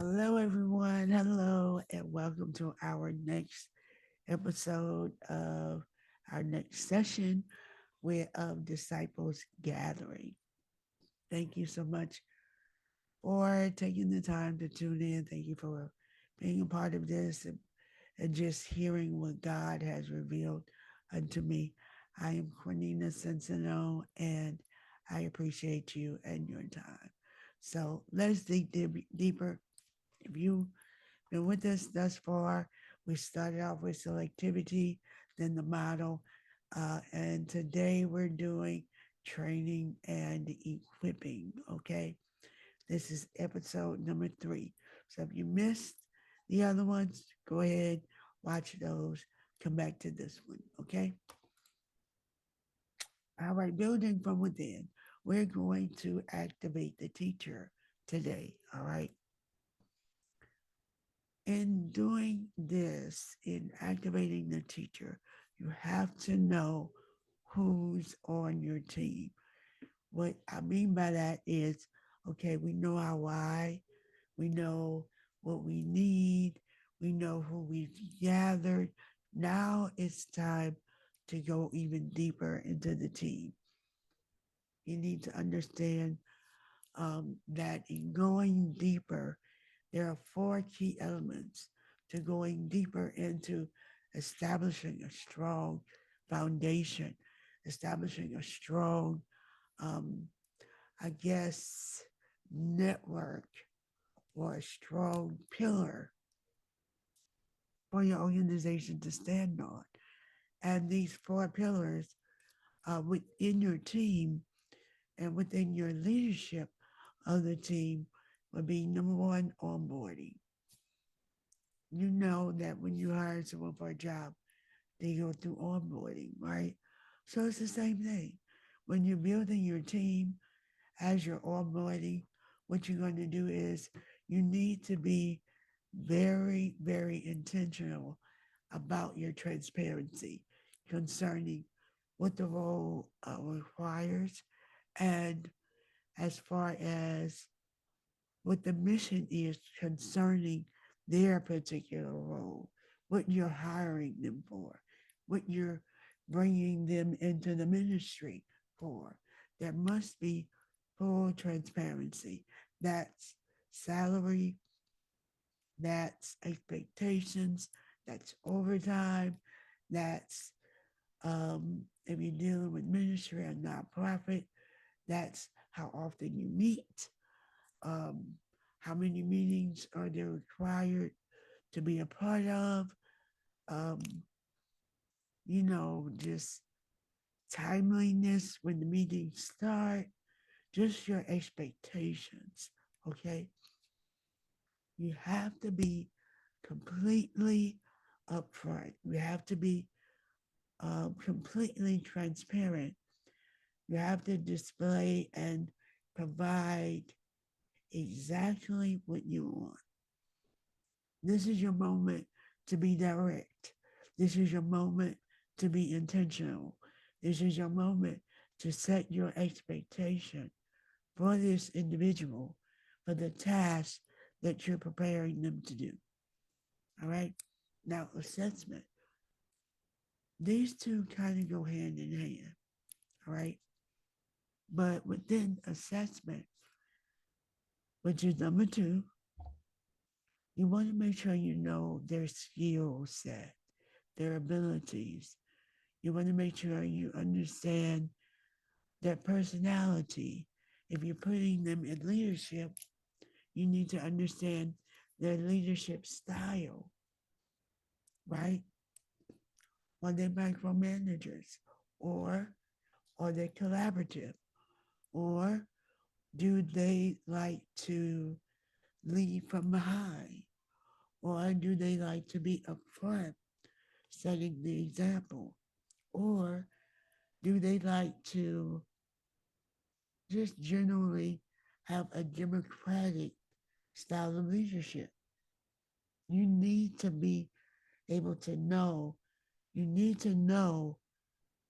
Hello, everyone. Hello, and welcome to our next episode of our next session of Disciples Gathering. Thank you so much for taking the time to tune in. Thank you for being a part of this and just hearing what God has revealed unto me. I am Cornina Sensino, and I appreciate you and your time. So let's dig deeper. If you been with us thus far. We started off with selectivity, then the model, and today we're doing training and equipping. Okay, this is episode number 3. So if you missed the other ones, go ahead, watch those, come back to this one. Okay, all right, building from within. We're going to activate the teacher today. All right. In doing this, in activating the teacher, you have to know who's on your team. What I mean by that is, okay, we know our why, we know what we need, we know who we've gathered. Now it's time to go even deeper into the team. You need to understand that in going deeper, there are 4 key elements to going deeper into establishing a strong foundation, establishing a strong, um, I guess, network or a strong pillar for your organization to stand on. And these 4 pillars within your team and within your leadership of the team would be number one, onboarding. You know that when you hire someone for a job, they go through onboarding, right? So it's the same thing. When you're building your team as you're onboarding, what you're going to do is you need to be very, very intentional about your transparency concerning what the role requires and as far as what the mission is concerning their particular role, what you're hiring them for, what you're bringing them into the ministry for. There must be full transparency. That's salary, that's expectations, that's overtime, that's if you're dealing with ministry or nonprofit, that's how often you meet, um, how many meetings are there required to be a part of, um, just timeliness when the meetings start, just your expectations, okay? You have to be completely upfront. You have to be completely transparent. You have to display and provide exactly what you want. This is your moment to be direct. This is your moment to be intentional. This is your moment to set your expectation for this individual for the task that you're preparing them to do. All right. Now, assessment. These two kind of go hand in hand. All right. But within assessment, which is number 2, you want to make sure you know their skill set, their abilities. You want to make sure you understand their personality. If you're putting them in leadership, you need to understand their leadership style, right? Are they micromanagers? Or are they collaborative? Or do they like to lead from behind? Or do they like to be upfront, setting the example? Or do they like to just generally have a democratic style of leadership? You need to be able to know, you need to know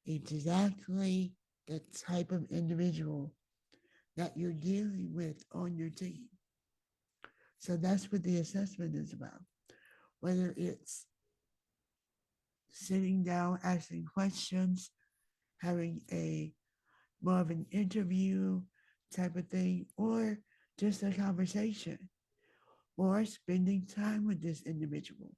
exactly the type of individual that you're dealing with on your team. So that's what the assessment is about. Whether it's sitting down, asking questions, having a more of an interview type of thing, or just a conversation, or spending time with this individual.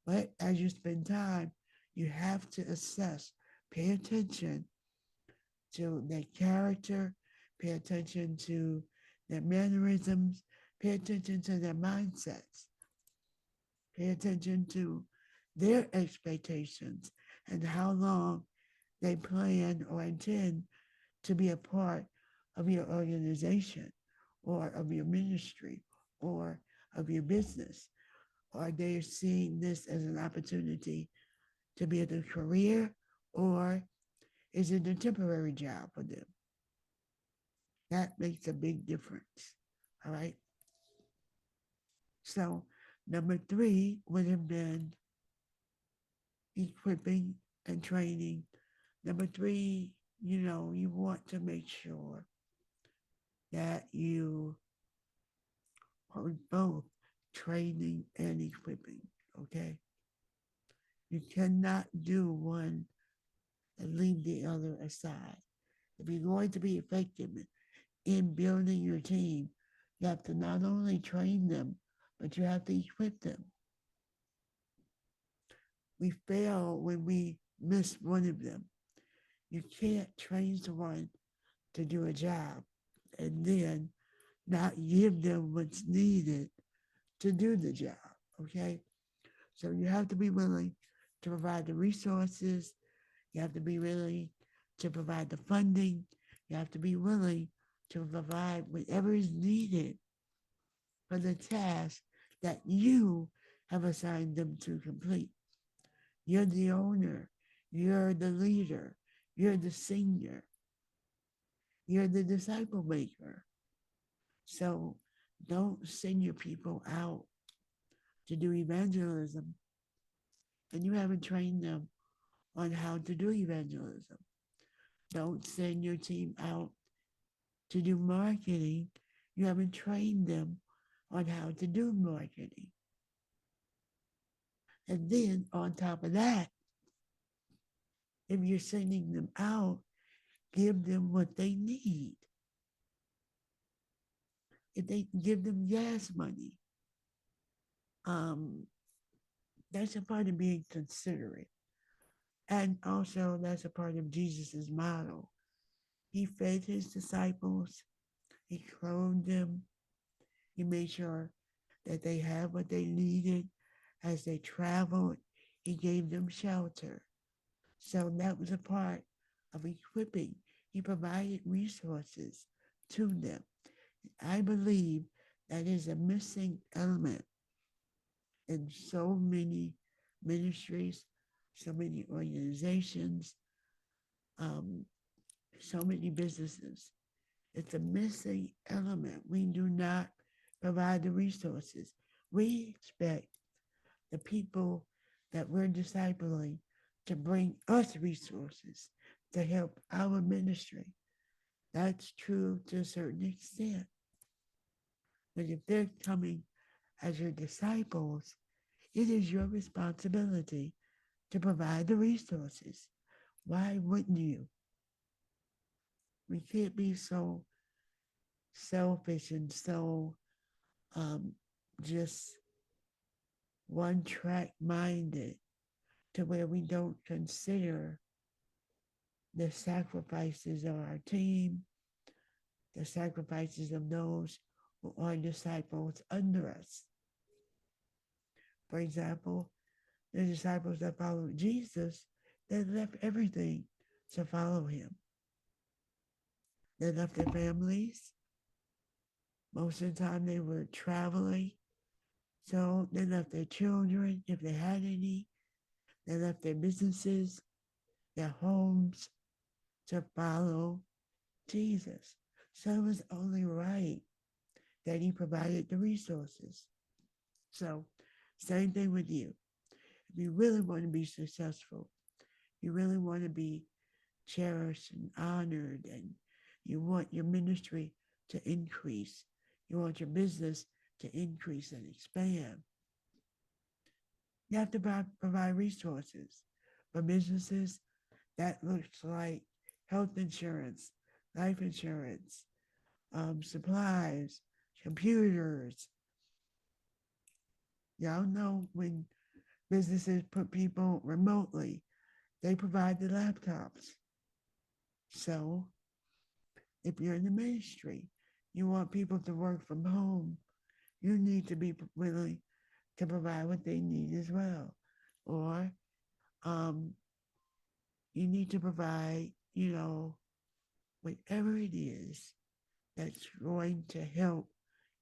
But as you spend time, you have to assess, pay attention to their character, pay attention to their mannerisms, pay attention to their mindsets, pay attention to their expectations and how long they plan or intend to be a part of your organization or of your ministry or of your business. Are they seeing this as an opportunity to be a career, or is it a temporary job for them? That makes a big difference. All right. So, number three would have been equipping and training. Number three, you want to make sure that you are both training and equipping. Okay. You cannot do one and leave the other aside. If you're going to be effective in building your team, you have to not only train them, but you have to equip them. We fail when we miss one of them. You can't train someone to do a job and then not give them what's needed to do the job. Okay? So you have to be willing to provide the resources. You have to be willing to provide the funding. You have to be willing to provide whatever is needed for the task that you have assigned them to complete. You're the owner. You're the leader. You're the senior. You're the disciple maker. So don't send your people out to do evangelism and you haven't trained them on how to do evangelism. Don't send your team out to do marketing. You haven't trained them on how to do marketing. And then on top of that, if you're sending them out, give them what they need. If they give them gas money, that's a part of being considerate. And also, that's a part of Jesus's model. He fed his disciples, he clothed them, he made sure that they had what they needed as they traveled. He gave them shelter. So that was a part of equipping. He provided resources to them. I believe that is a missing element in so many ministries, so many organizations, um, so many businesses. It's a missing element. We do not provide the resources. We expect the people that we're discipling to bring us resources to help our ministry. That's true to a certain extent. But if they're coming as your disciples, it is your responsibility to provide the resources. Why wouldn't you? We can't be so selfish and so just one track minded to where we don't consider the sacrifices of our team, the sacrifices of those who are disciples under us. For example, the disciples that followed Jesus, they left everything to follow him. They left their families. Most of the time they were traveling. So they left their children, if they had any. They left their businesses, their homes to follow Jesus. So it was only right that he provided the resources. So, same thing with you. If you really want to be successful, you really want to be cherished and honored, and you want your ministry to increase, you want your business to increase and expand. You have to provide resources for businesses. That looks like health insurance, life insurance, supplies, computers. Y'all know when businesses put people remotely, they provide the laptops. So if you're in the ministry, you want people to work from home, you need to be willing to provide what they need as well. Or um, you need to provide, whatever it is that's going to help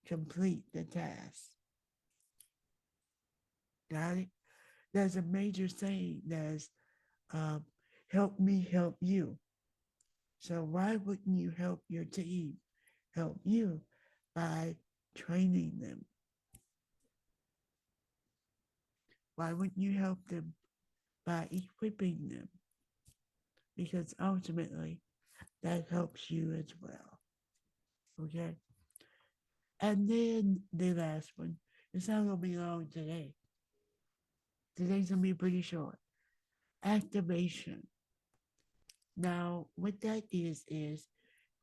complete the task. Got it? There's a major saying that's um, help me help you. So why wouldn't you help your team help you by training them? Why wouldn't you help them by equipping them? Because ultimately that helps you as well. Okay. And then the last one, it's not gonna be long today. Today's gonna be pretty short. Activation. Now, what that is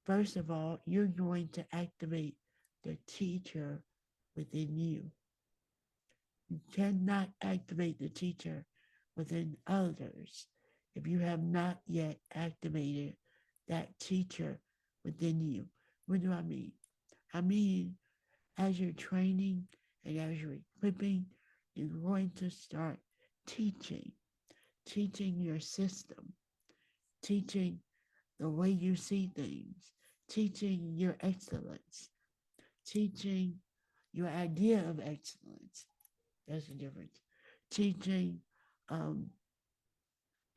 first of all, you're going to activate the teacher within you. You cannot activate the teacher within others if you have not yet activated that teacher within you. What do I mean? I mean, as you're training and as you're equipping, you're going to start teaching, teaching your system, teaching the way you see things, teaching your excellence, teaching your idea of excellence. That's the difference. Teaching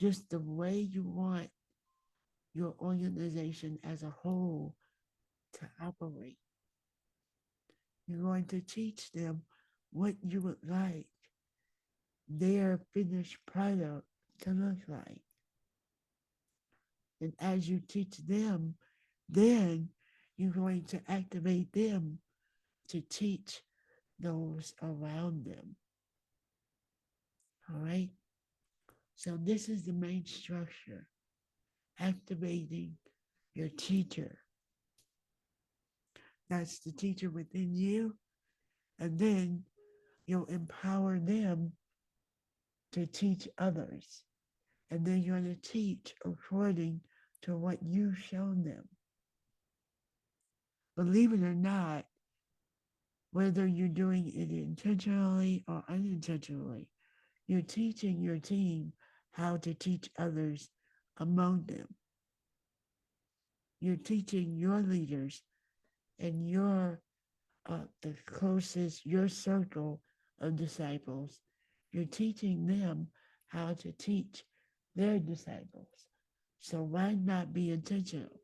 just the way you want your organization as a whole to operate. You're going to teach them what you would like their finished product to look like. And as you teach them, then you're going to activate them to teach those around them. All right? So this is the main structure, activating your teacher. That's the teacher within you. And then you'll empower them to teach others. And then you're going to teach according to what you've shown them. Believe it or not, whether you're doing it intentionally or unintentionally, you're teaching your team how to teach others among them. You're teaching your leaders and the closest, your circle of disciples. You're teaching them how to teach their disciples. So why not be intentional?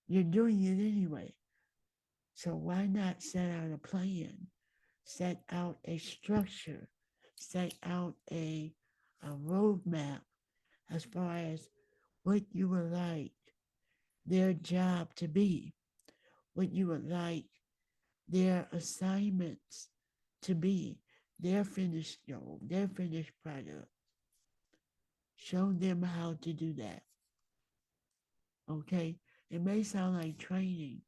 You're doing it anyway. So why not set out a plan, set out a structure, set out a roadmap as far as what you would like their job to be, what you would like their assignments to be, their finished goal, their finished product. Show them how to do that. Okay? It may sound like training,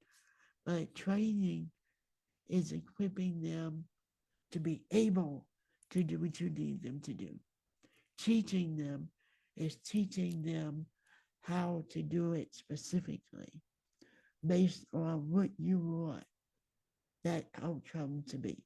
but training is equipping them to be able to do what you need them to do. Teaching them is teaching them how to do it specifically based on what you want that outcome to be.